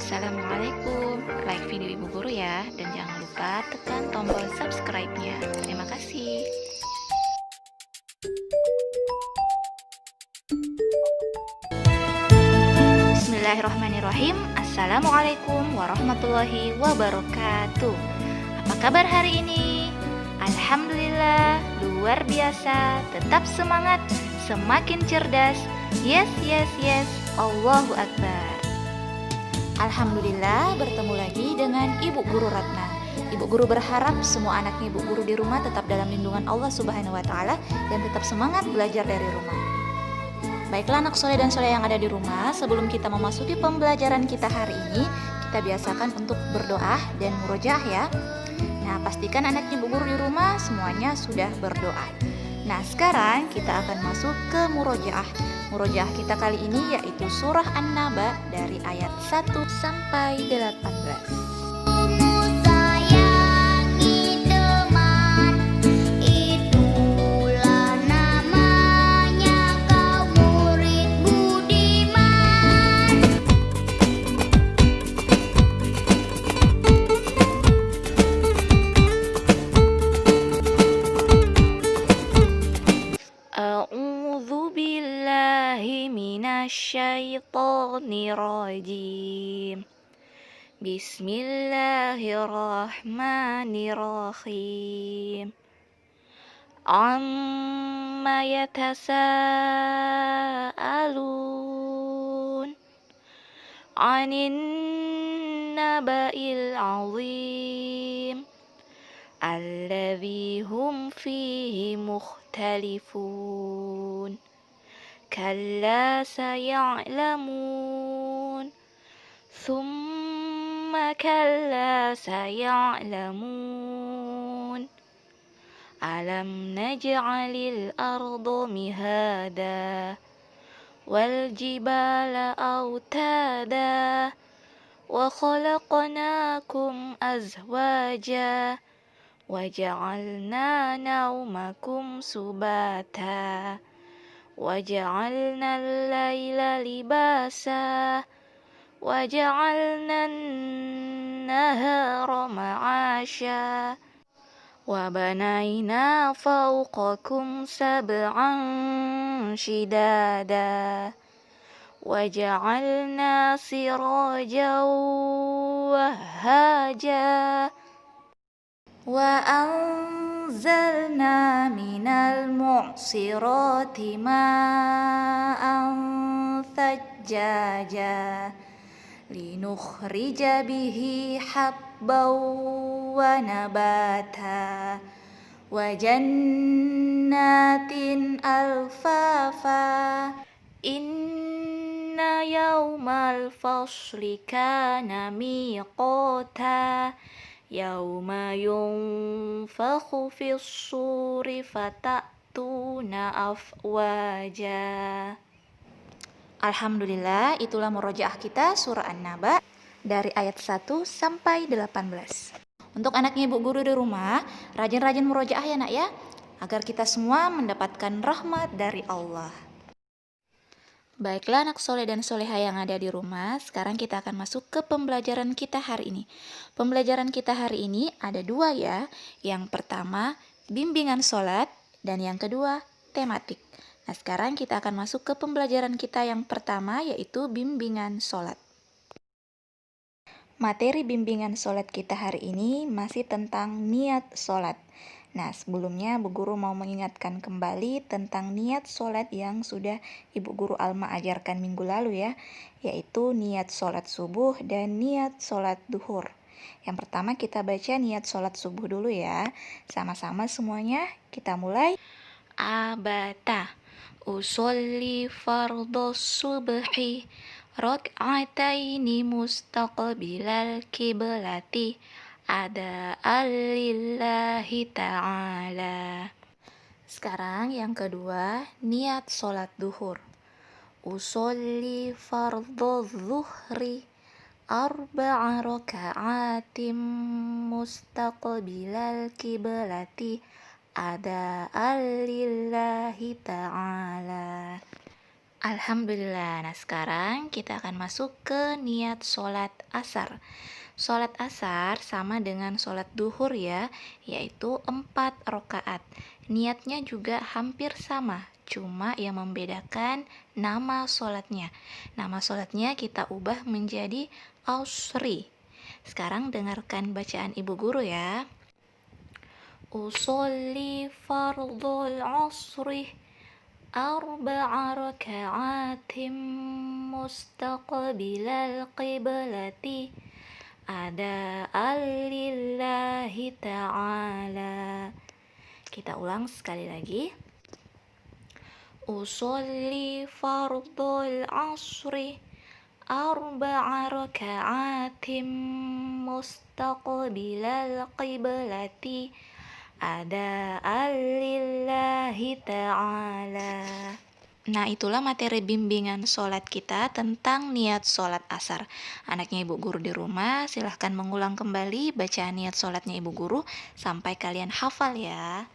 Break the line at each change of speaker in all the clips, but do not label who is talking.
Assalamualaikum. Like video Ibu Guru ya, dan jangan lupa tekan tombol subscribe-nya. Terima kasih. Bismillahirrahmanirrahim. Assalamualaikum warahmatullahi wabarakatuh. Apa kabar hari ini? Alhamdulillah, luar biasa. Tetap semangat, semakin cerdas. Yes, yes, yes. Allahu Akbar. Alhamdulillah, bertemu lagi dengan Ibu Guru Ratna. Ibu Guru berharap semua anaknya Ibu Guru di rumah tetap dalam lindungan Allah Subhanahu wa Ta'ala dan tetap semangat belajar dari rumah. Baiklah anak soleh dan soleh yang ada di rumah, sebelum kita memasuki pembelajaran kita hari ini, kita biasakan untuk berdoa dan murojaah ya. Nah, pastikan anaknya Ibu Guru di rumah semuanya sudah berdoa. Nah, sekarang kita akan masuk ke murojaah. Murojaah kita kali ini yaitu surah An-Naba dari ayat 1 sampai 18. A'udzu billahi minasyaitonir rajim. Bismillahirrahmanirrahim. Amma yatasaalun 'anin naba'il 'azim alladzi hum fihi mukhtalifun. Kalla saya'lamun, thumma kalla saya'lamun. Alam naj'alil arda mihada wal jibala autada wa khalaqnakum azwaja wa ja'alna naumakum subata wa ja'alna al-laila libasa wa ja'alna an-nahara ma'asha wa banayna fawqakum sab'an shidada wa ja'alna sirajan wahhaja wa anzalna minal mu'sirati ma'an thajjaja linukhrija bihi habban wa nabata wa jannatin alfafa. Inna yawmal fasli kana miqata yauma yunfakhu fis suri fatatuna afwaja. Alhamdulillah, itulah murojaah kita surah An-Naba dari ayat 1 sampai 18. Untuk anaknya Ibu Guru di rumah, rajin-rajin murojaah ya nak ya, agar kita semua mendapatkan rahmat dari Allah. Baiklah anak soleh dan soleha yang ada di rumah, sekarang kita akan masuk ke pembelajaran kita hari ini. Pembelajaran kita hari ini ada dua ya. Yang pertama, bimbingan sholat, dan yang kedua, tematik. Nah, sekarang kita akan masuk ke pembelajaran kita yang pertama, yaitu bimbingan sholat. Materi bimbingan sholat kita hari ini masih tentang niat sholat. Nah, sebelumnya Bu Guru mau mengingatkan kembali tentang niat sholat yang sudah Ibu Guru Alma ajarkan minggu lalu ya, yaitu niat sholat subuh dan niat sholat duhur. Yang pertama kita baca niat sholat subuh dulu ya, sama-sama semuanya kita mulai. Abata usolli fardhos subhi rak'ataini mustaqbilal kiblati ada alillahi ta'ala. Sekarang yang kedua, niat sholat duhur. Usolli fardhu zuhri arba'a raka'atim mustaqbilal kiblati ada alillahi ta'ala. Alhamdulillah. Nah, sekarang kita akan masuk ke niat sholat asar. Sholat asar sama dengan sholat duhur ya, yaitu 4 rakaat. Niatnya juga hampir sama, cuma yang membedakan nama sholatnya. Nama sholatnya kita ubah menjadi ausri. Sekarang dengarkan bacaan ibu guru ya. Usolli fardul asri arba'a raka'atim mustaqbilal qiblati ada alillahi ta'ala. Kita ulang sekali lagi. Usolli fardul asri arba'a raka'atim mustaqbilal qiblati ada alillahi ta'ala. Nah, itulah materi bimbingan sholat kita tentang niat sholat asar. Anaknya ibu guru di rumah, silahkan mengulang kembali bacaan niat sholatnya ibu guru sampai kalian hafal ya.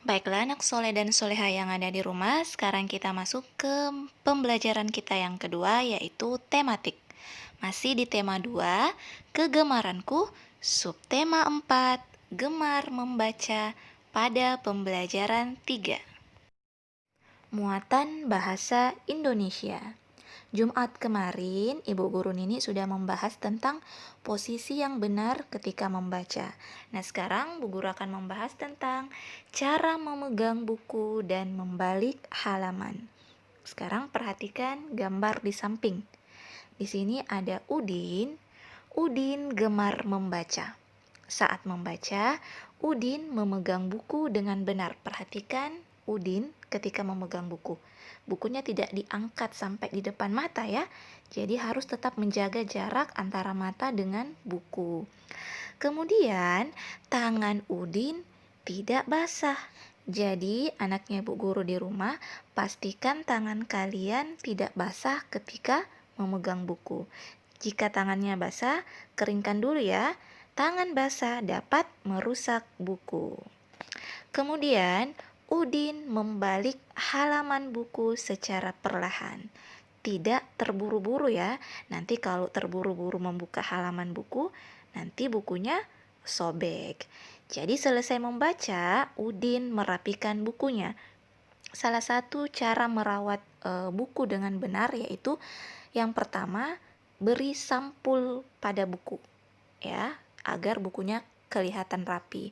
Baiklah anak soleh dan soleha yang ada di rumah, sekarang kita masuk ke pembelajaran kita yang kedua, yaitu tematik. Masih di tema 2, kegemaranku, subtema 4, gemar membaca pada pembelajaran 3. Muatan bahasa Indonesia. Jumat kemarin, Ibu Guru Nini sudah membahas tentang posisi yang benar ketika membaca. Nah, sekarang Bu Guru akan membahas tentang cara memegang buku dan membalik halaman. Sekarang perhatikan gambar di samping. Di sini ada Udin. Udin gemar membaca. Saat membaca, Udin memegang buku dengan benar. Perhatikan Udin ketika memegang buku. Bukunya tidak diangkat sampai di depan mata ya. Jadi harus tetap menjaga jarak antara mata dengan buku. Kemudian tangan Udin tidak basah. Jadi anaknya Bu Guru di rumah, pastikan tangan kalian tidak basah ketika memegang buku. Jika tangannya basah, keringkan dulu ya. Tangan basah dapat merusak buku. Kemudian Udin membalik halaman buku secara perlahan. Tidak terburu-buru ya. Nanti kalau terburu-buru membuka halaman buku, nanti bukunya sobek. Jadi selesai membaca, Udin merapikan bukunya. Salah satu cara merawat buku dengan benar yaitu yang pertama, beri sampul pada buku ya, agar bukunya kelihatan rapi.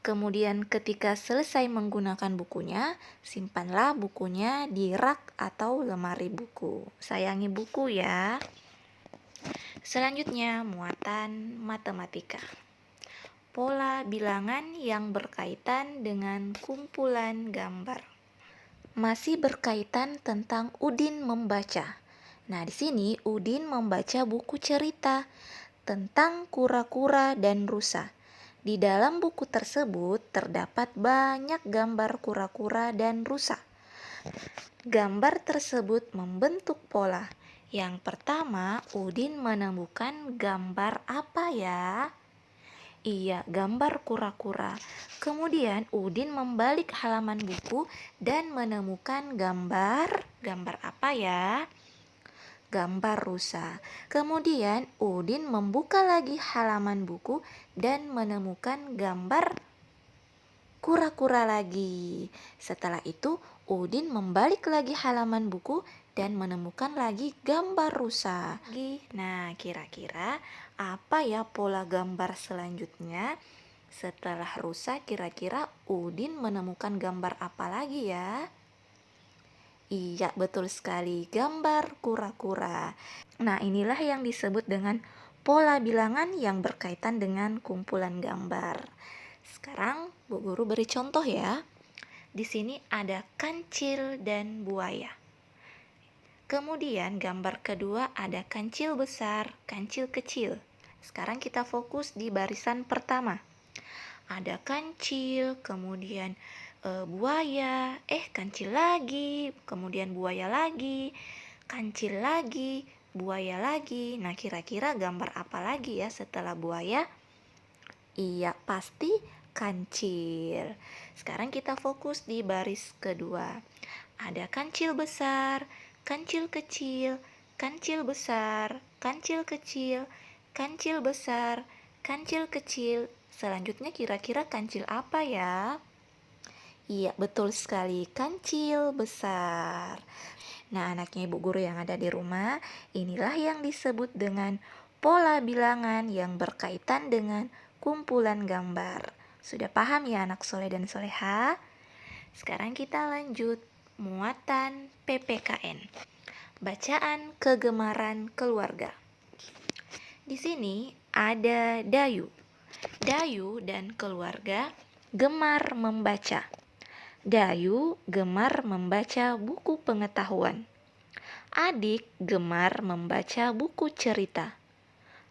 Kemudian ketika selesai menggunakan bukunya, simpanlah bukunya di rak atau lemari buku. Sayangi buku ya. Selanjutnya, muatan matematika. Pola bilangan yang berkaitan dengan kumpulan gambar. Masih berkaitan tentang Udin membaca. Nah, di sini Udin membaca buku cerita tentang kura-kura dan rusa. Di dalam buku tersebut terdapat banyak gambar kura-kura dan rusa. Gambar tersebut membentuk pola. Yang pertama, Udin menemukan gambar apa ya? Iya, gambar kura-kura. Kemudian Udin membalik halaman buku dan menemukan gambar apa ya? Gambar rusa. Kemudian Udin membuka lagi halaman buku dan menemukan gambar kura-kura lagi. Setelah itu Udin membalik lagi halaman buku dan menemukan lagi gambar rusa. Nah, kira-kira apa ya pola gambar selanjutnya? Setelah rusa, kira-kira Udin menemukan gambar apa lagi ya? Iya, betul sekali, gambar kura-kura. Nah, inilah yang disebut dengan pola bilangan yang berkaitan dengan kumpulan gambar. Sekarang Bu Guru beri contoh ya. Di sini ada kancil dan buaya. Kemudian gambar kedua ada kancil besar, kancil kecil. Sekarang kita fokus di barisan pertama. Ada kancil, kemudian buaya, kancil lagi, kemudian buaya lagi, kancil lagi, buaya lagi. Nah, kira-kira gambar apa lagi ya setelah buaya? Iya, pasti kancil. Sekarang kita fokus di baris kedua. Ada kancil besar, kancil kecil, kancil besar, kancil kecil, kancil besar, kancil kecil. Selanjutnya kira-kira kancil apa ya? Iya, betul sekali, kancil besar. Nah, anaknya ibu guru yang ada di rumah, inilah yang disebut dengan pola bilangan yang berkaitan dengan kumpulan gambar. Sudah paham ya anak soleh dan soleha? Sekarang kita lanjut. Muatan PPKN. Bacaan kegemaran keluarga. Di sini ada Dayu. Dayu dan keluarga gemar membaca. Dayu gemar membaca buku pengetahuan. Adik gemar membaca buku cerita.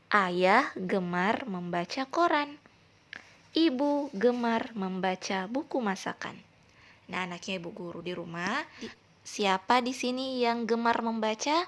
Ayah gemar membaca koran. Ibu gemar membaca buku masakan. Nah, anaknya ibu guru di rumah, siapa di sini yang gemar membaca?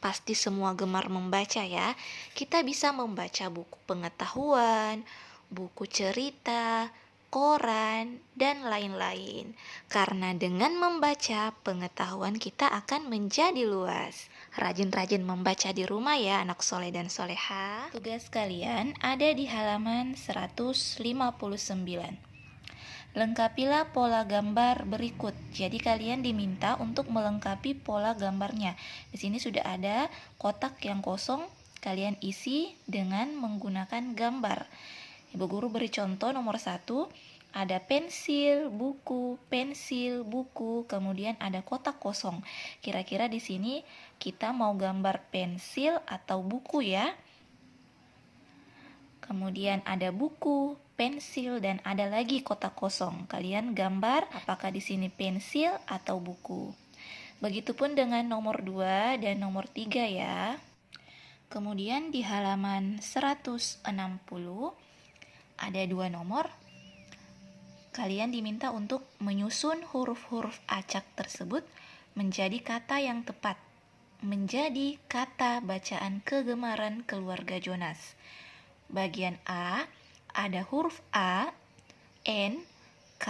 Pasti semua gemar membaca ya. Kita bisa membaca buku pengetahuan, buku cerita, koran, dan lain-lain. Karena dengan membaca, pengetahuan kita akan menjadi luas. Rajin-rajin membaca di rumah ya anak soleh dan soleha. Tugas kalian ada di halaman 159. Lengkapilah pola gambar berikut. Jadi kalian diminta untuk melengkapi pola gambarnya. Di sini sudah ada kotak yang kosong, kalian isi dengan menggunakan gambar. Ibu guru beri contoh nomor 1, ada pensil, buku, kemudian ada kotak kosong. Kira-kira di sini kita mau gambar pensil atau buku ya? Kemudian ada buku, pensil, dan ada lagi kotak kosong. Kalian gambar apakah di sini pensil atau buku. Begitupun dengan nomor 2 dan nomor 3 ya. Kemudian di halaman 160 ada 2 nomor. Kalian diminta untuk menyusun huruf-huruf acak tersebut menjadi kata yang tepat. Menjadi kata bacaan kegemaran keluarga Jonas. Bagian A, ada huruf A, N, K,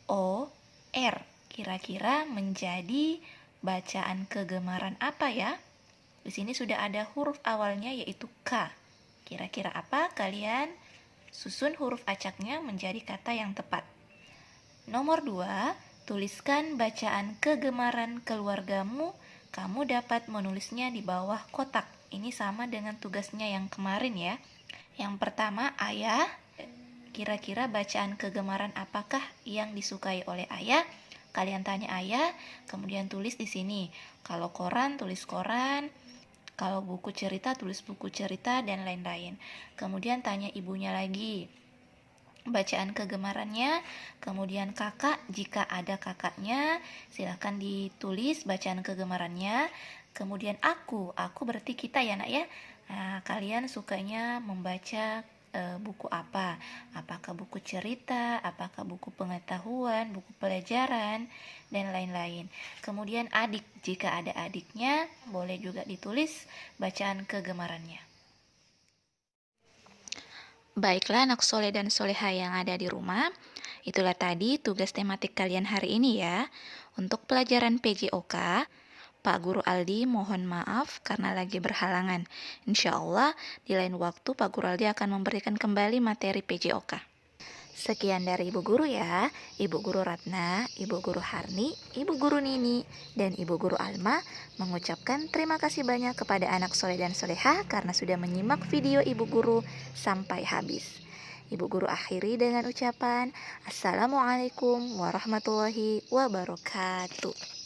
O, R. Kira-kira menjadi bacaan kegemaran apa ya? Di sini sudah ada huruf awalnya yaitu K. Kira-kira apa? Kalian susun huruf acaknya menjadi kata yang tepat. Nomor 2, tuliskan bacaan kegemaran keluargamu. Kamu dapat menulisnya di bawah kotak. Ini sama dengan tugasnya yang kemarin ya. Yang pertama, ayah. Kira-kira bacaan kegemaran apakah yang disukai oleh ayah? Kalian tanya ayah, kemudian tulis di sini. Kalau koran, tulis koran. Kalau buku cerita, tulis buku cerita, dan lain-lain. Kemudian tanya ibunya lagi. Bacaan kegemarannya. Kemudian kakak, jika ada kakaknya, silahkan ditulis bacaan kegemarannya. Kemudian aku berarti kita ya nak ya. Nah, kalian sukanya membaca buku apa? Apakah buku cerita, apakah buku pengetahuan, buku pelajaran, dan lain-lain. Kemudian adik, jika ada adiknya, boleh juga ditulis bacaan kegemarannya. Baiklah anak soleh dan soleha yang ada di rumah, itulah tadi tugas tematik kalian hari ini ya. Untuk pelajaran PJOK, Pak Guru Aldi mohon maaf karena lagi berhalangan. Insya Allah di lain waktu Pak Guru Aldi akan memberikan kembali materi PJOK. Sekian dari Ibu Guru ya, Ibu Guru Ratna, Ibu Guru Harni, Ibu Guru Nini, dan Ibu Guru Alma mengucapkan terima kasih banyak kepada anak soleh dan soleha karena sudah menyimak video Ibu Guru sampai habis. Ibu Guru akhiri dengan ucapan Assalamualaikum warahmatullahi wabarakatuh.